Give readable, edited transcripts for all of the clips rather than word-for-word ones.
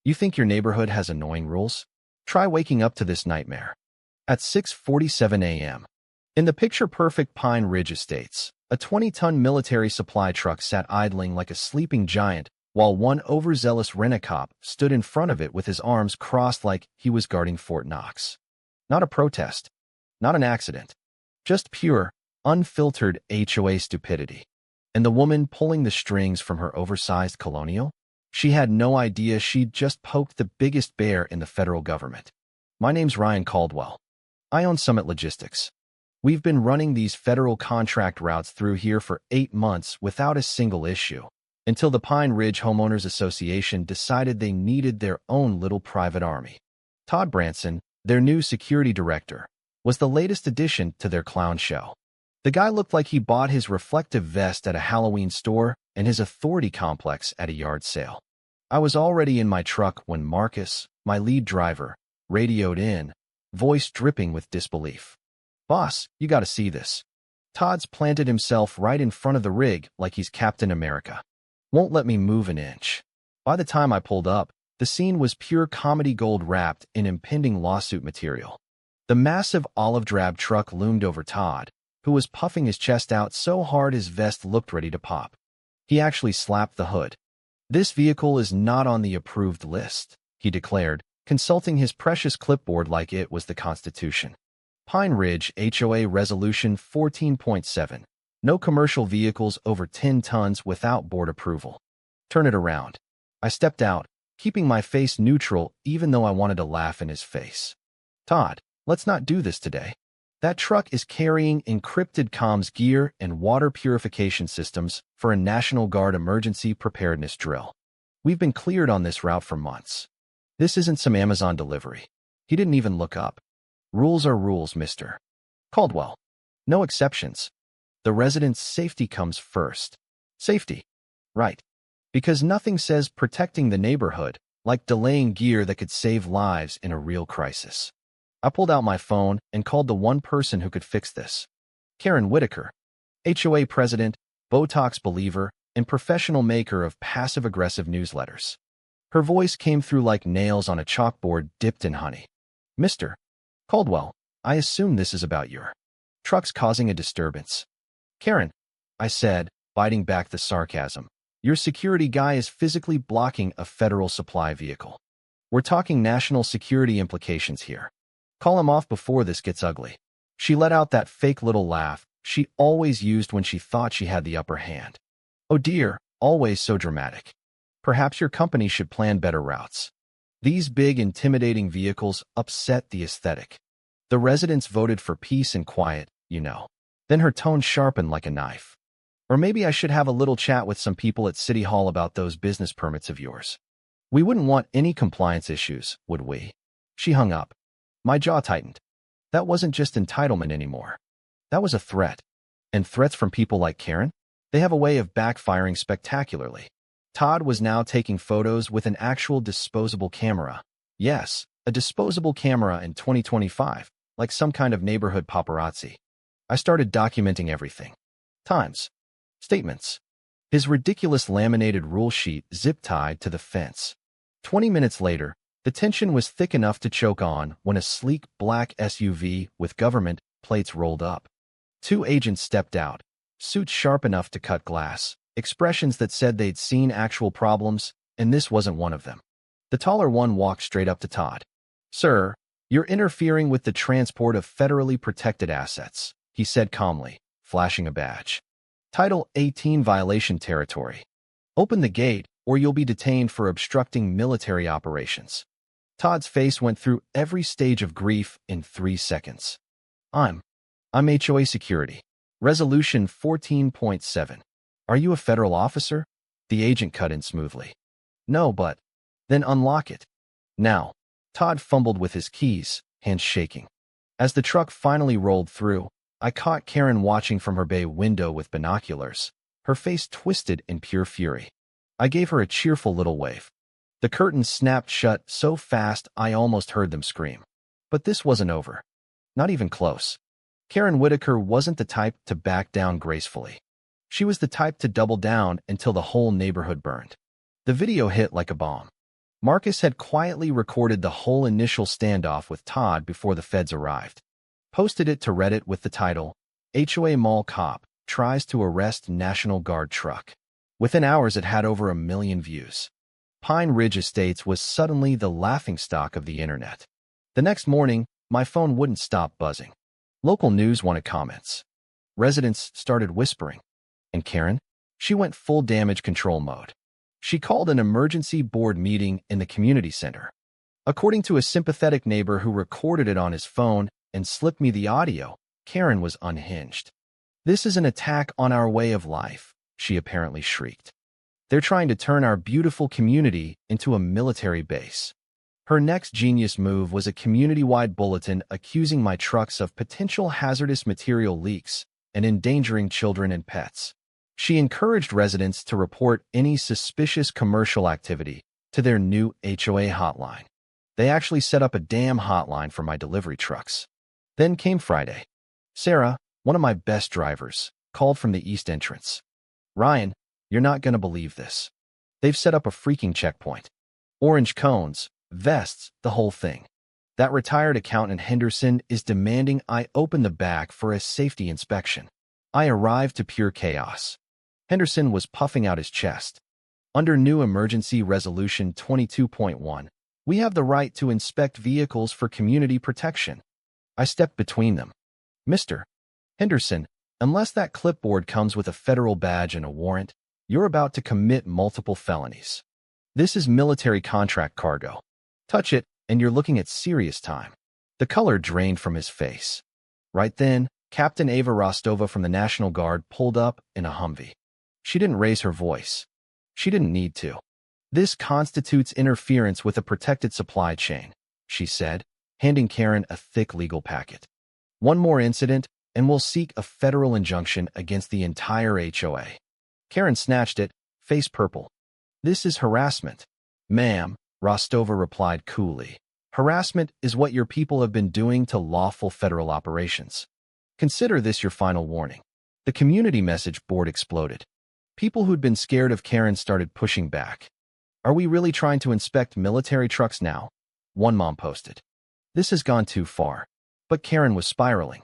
You think your neighborhood has annoying rules? Try waking up to this nightmare. At 6:47 a.m. In the picture-perfect Pine Ridge Estates, a 20-ton military supply truck sat idling like a sleeping giant while one overzealous rent-a-cop stood in front of it with his arms crossed like he was guarding Fort Knox. Not a protest. Not an accident. Just pure, unfiltered HOA stupidity. And the woman pulling the strings from her oversized colonial? She had no idea she'd just poked the biggest bear in the federal government. My name's Ryan Caldwell. I own Summit Logistics. We've been running these federal contract routes through here for 8 months without a single issue, until the Pine Ridge Homeowners Association decided they needed their own little private army. Todd Branson, their new security director, was the latest addition to their clown show. The guy looked like he bought his reflective vest at a Halloween store and his authority complex at a yard sale. I was already in my truck when Marcus, my lead driver, radioed in, voice dripping with disbelief. "Boss, you gotta see this." Todd's planted himself right in front of the rig like he's Captain America. Won't let me move an inch. By the time I pulled up, the scene was pure comedy gold wrapped in impending lawsuit material. The massive olive-drab truck loomed over Todd, who was puffing his chest out so hard his vest looked ready to pop. He actually slapped the hood. "This vehicle is not on the approved list," he declared, consulting his precious clipboard like it was the Constitution. Pine Ridge HOA Resolution 14.7. No commercial vehicles over 10 tons without board approval. Turn it around. I stepped out, keeping my face neutral even though I wanted to laugh in his face. "Todd, let's not do this today. That truck is carrying encrypted comms gear and water purification systems for a National Guard emergency preparedness drill. We've been cleared on this route for months. This isn't some Amazon delivery." He didn't even look up. "Rules are rules, Mr. Caldwell. No exceptions. The residents' safety comes first." Safety. Right. Because nothing says protecting the neighborhood like delaying gear that could save lives in a real crisis. I pulled out my phone and called the one person who could fix this. Karen Whitaker, HOA president, Botox believer, and professional maker of passive-aggressive newsletters. Her voice came through like nails on a chalkboard dipped in honey. "Mr. Caldwell, I assume this is about your trucks causing a disturbance." "Karen," I said, biting back the sarcasm, "your security guy is physically blocking a federal supply vehicle. We're talking national security implications here. Call him off before this gets ugly." She let out that fake little laugh she always used when she thought she had the upper hand. "Oh dear, always so dramatic. Perhaps your company should plan better routes. These big, intimidating vehicles upset the aesthetic. The residents voted for peace and quiet, you know." Then her tone sharpened like a knife. "Or maybe I should have a little chat with some people at City Hall about those business permits of yours. We wouldn't want any compliance issues, would we?" She hung up. My jaw tightened. That wasn't just entitlement anymore. That was a threat. And threats from people like Karen? They have a way of backfiring spectacularly. Todd was now taking photos with an actual disposable camera. Yes, a disposable camera in 2025, like some kind of neighborhood paparazzi. I started documenting everything. Times. Statements. His ridiculous laminated rule sheet zip-tied to the fence. 20 minutes later, the tension was thick enough to choke on when a sleek black SUV with government plates rolled up. 2 agents stepped out, suits sharp enough to cut glass, expressions that said they'd seen actual problems, and this wasn't one of them. The taller one walked straight up to Todd. "Sir, you're interfering with the transport of federally protected assets," he said calmly, flashing a badge. "Title 18 violation territory. Open the gate, or you'll be detained for obstructing military operations." Todd's face went through every stage of grief in 3 seconds. I'm HOA Security. Resolution 14.7. "Are you a federal officer?" The agent cut in smoothly. "No, but..." "Then unlock it. Now." Todd fumbled with his keys, hands shaking. As the truck finally rolled through, I caught Karen watching from her bay window with binoculars, her face twisted in pure fury. I gave her a cheerful little wave. The curtains snapped shut so fast I almost heard them scream. But this wasn't over. Not even close. Karen Whitaker wasn't the type to back down gracefully. She was the type to double down until the whole neighborhood burned. The video hit like a bomb. Marcus had quietly recorded the whole initial standoff with Todd before the feds arrived. Posted it to Reddit with the title, HOA Mall Cop Tries to Arrest National Guard Truck. Within hours it had over 1 million views. Pine Ridge Estates was suddenly the laughingstock of the internet. The next morning, my phone wouldn't stop buzzing. Local news wanted comments. Residents started whispering. And Karen? She went full damage control mode. She called an emergency board meeting in the community center. According to a sympathetic neighbor who recorded it on his phone and slipped me the audio, Karen was unhinged. "This is an attack on our way of life," she apparently shrieked. "They're trying to turn our beautiful community into a military base." Her next genius move was a community-wide bulletin accusing my trucks of potential hazardous material leaks and endangering children and pets. She encouraged residents to report any suspicious commercial activity to their new HOA hotline. They actually set up a damn hotline for my delivery trucks. Then came Friday. Sarah, one of my best drivers, called from the east entrance. "Ryan, you're not going to believe this. They've set up a freaking checkpoint. Orange cones, vests, the whole thing. That retired accountant Henderson is demanding I open the back for a safety inspection." I arrived to pure chaos. Henderson was puffing out his chest. "Under new Emergency Resolution 22.1, we have the right to inspect vehicles for community protection." I stepped between them. "Mr. Henderson, unless that clipboard comes with a federal badge and a warrant, you're about to commit multiple felonies. This is military contract cargo. Touch it, and you're looking at serious time." The color drained from his face. Right then, Captain Ava Rostova from the National Guard pulled up in a Humvee. She didn't raise her voice. She didn't need to. "This constitutes interference with a protected supply chain," she said, handing Karen a thick legal packet. "One more incident, and we'll seek a federal injunction against the entire HOA." Karen snatched it, face purple. "This is harassment." "Ma'am," Rostova replied coolly. "Harassment is what your people have been doing to lawful federal operations. Consider this your final warning." The community message board exploded. People who'd been scared of Karen started pushing back. "Are we really trying to inspect military trucks now?" One mom posted. "This has gone too far." But Karen was spiraling.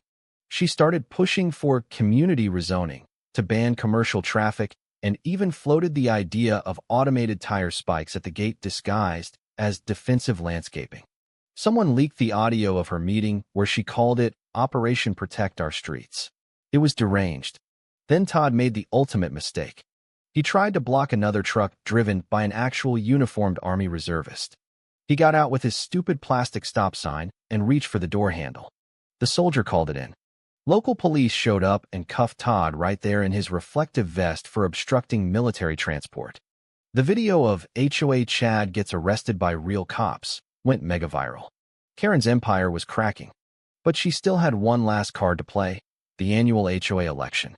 She started pushing for community rezoning, to ban commercial traffic, and even floated the idea of automated tire spikes at the gate disguised as defensive landscaping. Someone leaked the audio of her meeting where she called it Operation Protect Our Streets. It was deranged. Then Todd made the ultimate mistake. He tried to block another truck driven by an actual uniformed Army reservist. He got out with his stupid plastic stop sign and reached for the door handle. The soldier called it in. Local police showed up and cuffed Todd right there in his reflective vest for obstructing military transport. The video of HOA Chad gets arrested by real cops went mega viral. Karen's empire was cracking. But she still had one last card to play, the annual HOA election.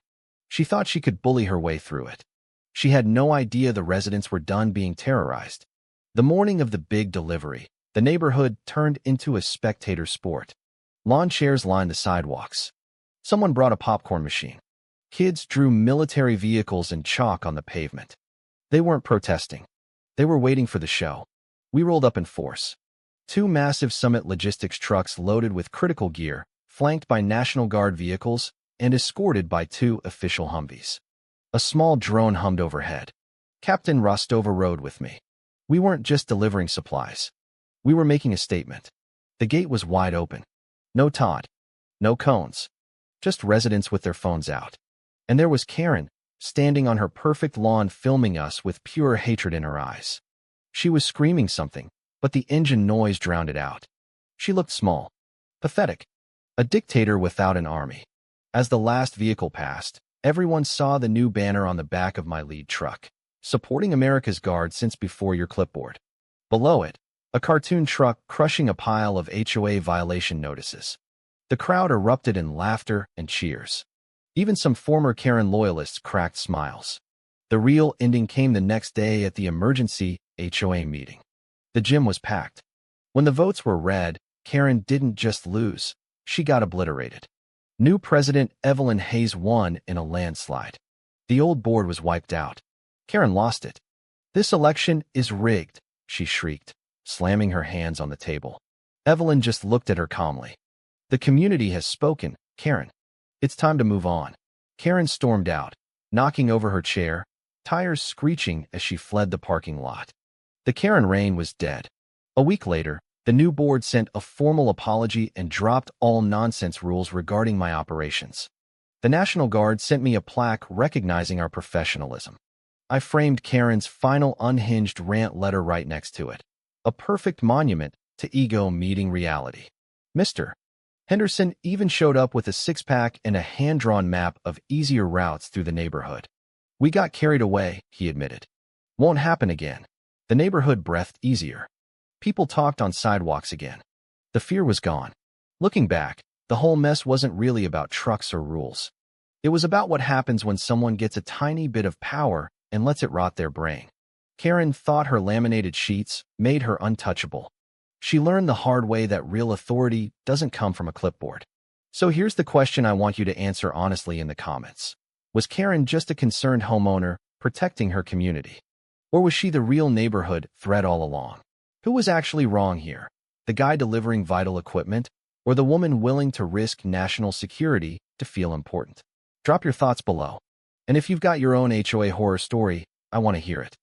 She thought she could bully her way through it. She had no idea the residents were done being terrorized. The morning of the big delivery, the neighborhood turned into a spectator sport. Lawn chairs lined the sidewalks. Someone brought a popcorn machine. Kids drew military vehicles and chalk on the pavement. They weren't protesting. They were waiting for the show. We rolled up in force. 2 massive Summit Logistics trucks loaded with critical gear, flanked by National Guard vehicles, and escorted by 2 official Humvees. A small drone hummed overhead. Captain Rostova rode with me. We weren't just delivering supplies. We were making a statement. The gate was wide open. No Todd. No cones. Just residents with their phones out. And there was Karen, standing on her perfect lawn filming us with pure hatred in her eyes. She was screaming something, but the engine noise drowned it out. She looked small. Pathetic. A dictator without an army. As the last vehicle passed, everyone saw the new banner on the back of my lead truck, supporting America's Guard since before your clipboard. Below it, a cartoon truck crushing a pile of HOA violation notices. The crowd erupted in laughter and cheers. Even some former Karen loyalists cracked smiles. The real ending came the next day at the emergency HOA meeting. The gym was packed. When the votes were read, Karen didn't just lose, she got obliterated. New President Evelyn Hayes won in a landslide. The old board was wiped out. Karen lost it. "This election is rigged," she shrieked, slamming her hands on the table. Evelyn just looked at her calmly. The community has spoken, Karen. It's time to move on. Karen stormed out, knocking over her chair, tires screeching as she fled the parking lot. The Karen reign was dead. A week later, the new board sent a formal apology and dropped all nonsense rules regarding my operations. The National Guard sent me a plaque recognizing our professionalism. I framed Karen's final unhinged rant letter right next to it. A perfect monument to ego meeting reality. Mr. Henderson even showed up with a six-pack and a hand-drawn map of easier routes through the neighborhood. We got carried away, he admitted. Won't happen again. The neighborhood breathed easier. People talked on sidewalks again. The fear was gone. Looking back, the whole mess wasn't really about trucks or rules. It was about what happens when someone gets a tiny bit of power and lets it rot their brain. Karen thought her laminated sheets made her untouchable. She learned the hard way that real authority doesn't come from a clipboard. So here's the question I want you to answer honestly in the comments. Was Karen just a concerned homeowner protecting her community? Or was she the real neighborhood threat all along? Who was actually wrong here? The guy delivering vital equipment, or the woman willing to risk national security to feel important? Drop your thoughts below. And if you've got your own HOA horror story, I want to hear it.